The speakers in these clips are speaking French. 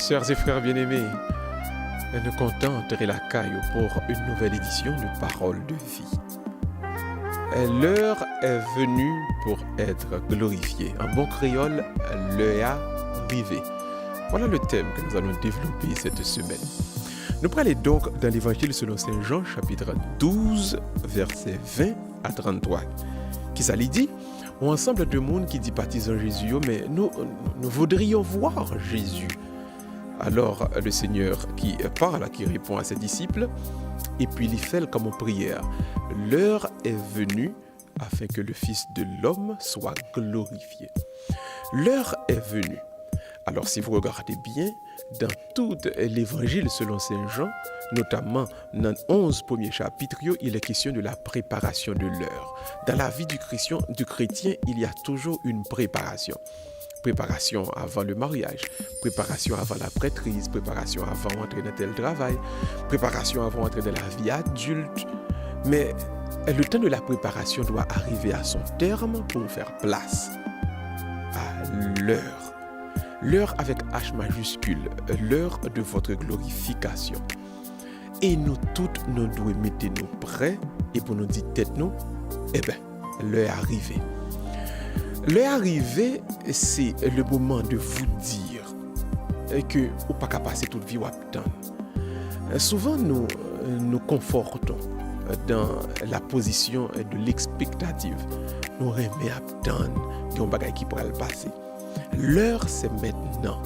Sœurs et frères bien-aimés, nous comptons tirer la caille pour une nouvelle édition de Paroles de vie. L'heure est venue pour être glorifiée. En bon créole, l'heure est arrivée. Voilà le thème que nous allons développer cette semaine. Nous allons aller donc dans l'évangile selon Saint Jean, chapitre 12, versets 20 à 33. Qui ça lui dit? Un ensemble de monde qui dit baptisant Jésus, mais nous voudrions voir Jésus. Alors le Seigneur qui parle, qui répond à ses disciples, et puis il fait comme en prière. L'heure est venue afin que le Fils de l'homme soit glorifié. L'heure est venue. Alors si vous regardez bien, dans tout l'évangile selon Saint Jean, notamment dans 11 premiers chapitres, il est question de la préparation de l'heure. Dans la vie du chrétien, il y a toujours une préparation. Préparation avant le mariage, préparation avant la prêtrise, préparation avant d'entrer dans tel travail, préparation avant d'entrer dans la vie adulte. Mais le temps de la préparation doit arriver à son terme pour faire place à l'heure. L'heure avec H majuscule, l'heure de votre glorification. Et nous toutes, nous devons mettre nous prêts et pour nous dire tête nous, l'heure est arrivée. L'heure arrivée, c'est le moment de vous dire que vous n'avez pas passer toute vie ou attendre. Souvent, nous nous confortons dans la position de l'expectative. Nous aimons attendre des bagages qui pourraient le passer. L'heure, c'est maintenant.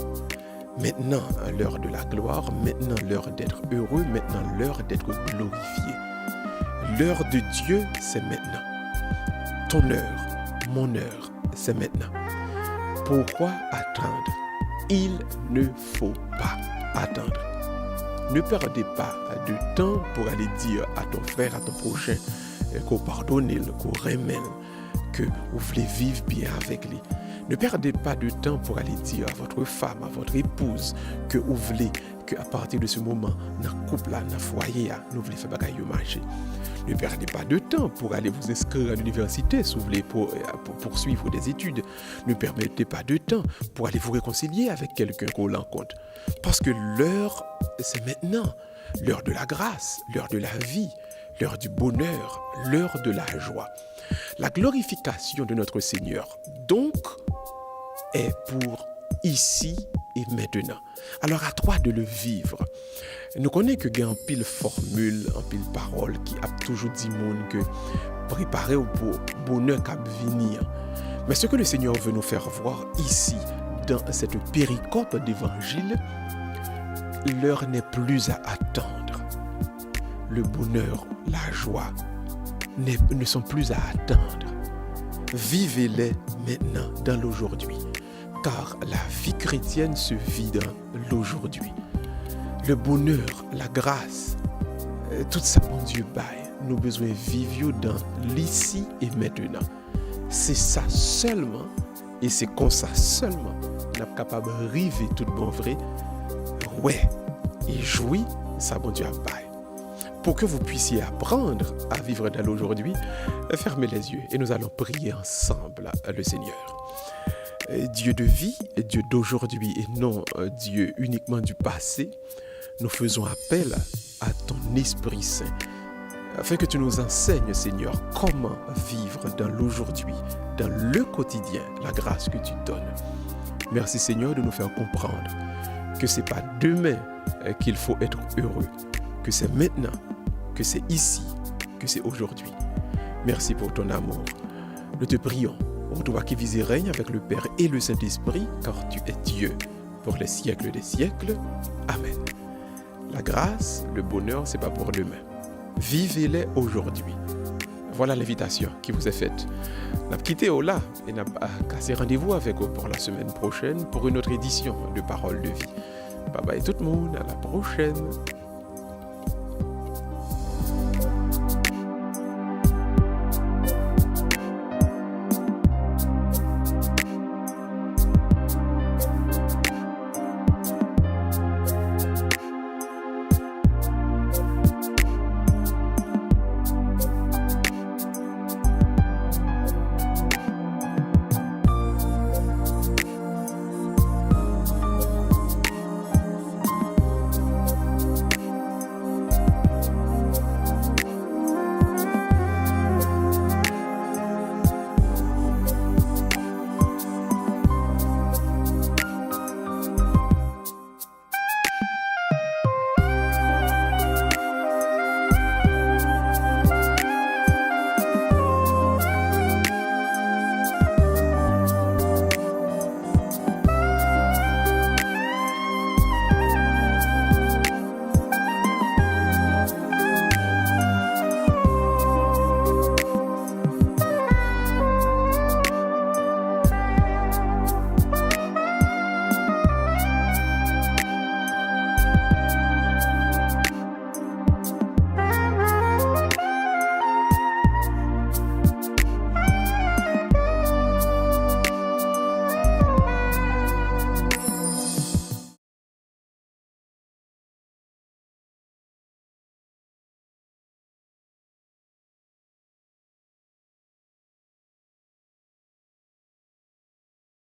Maintenant, l'heure de la gloire. Maintenant, l'heure d'être heureux. Maintenant, l'heure d'être glorifié. L'heure de Dieu, c'est maintenant. Ton heure, mon heure, c'est maintenant. Pourquoi attendre? Il ne faut pas attendre. Ne perdez pas de temps pour aller dire à ton frère, à ton prochain, qu'on pardonne, qu'on remet, que vous voulez vivre bien avec lui. Ne perdez pas de temps pour aller dire à votre femme, à votre épouse, que vous voulez qu'à partir de ce moment, dans le couple, dans le foyer, nous voulons faire bagaille marcher. Ne perdez pas de temps pour aller vous inscrire à l'université si vous voulez pour poursuivre des études. Ne permettez pas de temps pour aller vous réconcilier avec quelqu'un qu'on rencontre. Parce que l'heure, c'est maintenant. L'heure de la grâce, l'heure de la vie, l'heure du bonheur, l'heure de la joie. La glorification de notre Seigneur, donc, est pour ici et maintenant. Alors à toi de le vivre. Nous connaissons que il y a un pile formule, un pile parole qui a toujours dit monde que préparer au bonheur qui va venir. Mais ce que le Seigneur veut nous faire voir ici, dans cette péricope d'évangile, l'heure n'est plus à attendre. Le bonheur, la joie ne sont plus à attendre. Vivez-les maintenant, dans l'aujourd'hui. Car la vie chrétienne se vit dans l'aujourd'hui. Le bonheur, la grâce, tout ça, mon Dieu, nous besoin vivre dans l'ici et maintenant. C'est ça seulement, et c'est comme ça seulement, nous sommes capables de arriver tout bon vrai, ouais, et jouir, ça, mon Dieu, pour que vous puissiez apprendre à vivre dans l'aujourd'hui, fermez les yeux et nous allons prier ensemble le Seigneur. Dieu de vie, Dieu d'aujourd'hui et non Dieu uniquement du passé, nous faisons appel à ton Esprit Saint afin que tu nous enseignes, Seigneur, comment vivre dans l'aujourd'hui, dans le quotidien, la grâce que tu donnes. Merci, Seigneur, de nous faire comprendre que ce n'est pas demain qu'il faut être heureux, que c'est maintenant, que c'est ici, que c'est aujourd'hui. Merci pour ton amour. Nous te prions. Pour toi qui vis et règne avec le Père et le Saint-Esprit, car tu es Dieu pour les siècles des siècles. Amen. La grâce, le bonheur, c'est pas pour demain. Vivez-les aujourd'hui. Voilà l'invitation qui vous est faite. N'a quitté là et n'a cassé rendez-vous avec vous pour la semaine prochaine pour une autre édition de Paroles de vie. Bye bye tout le monde, à la prochaine.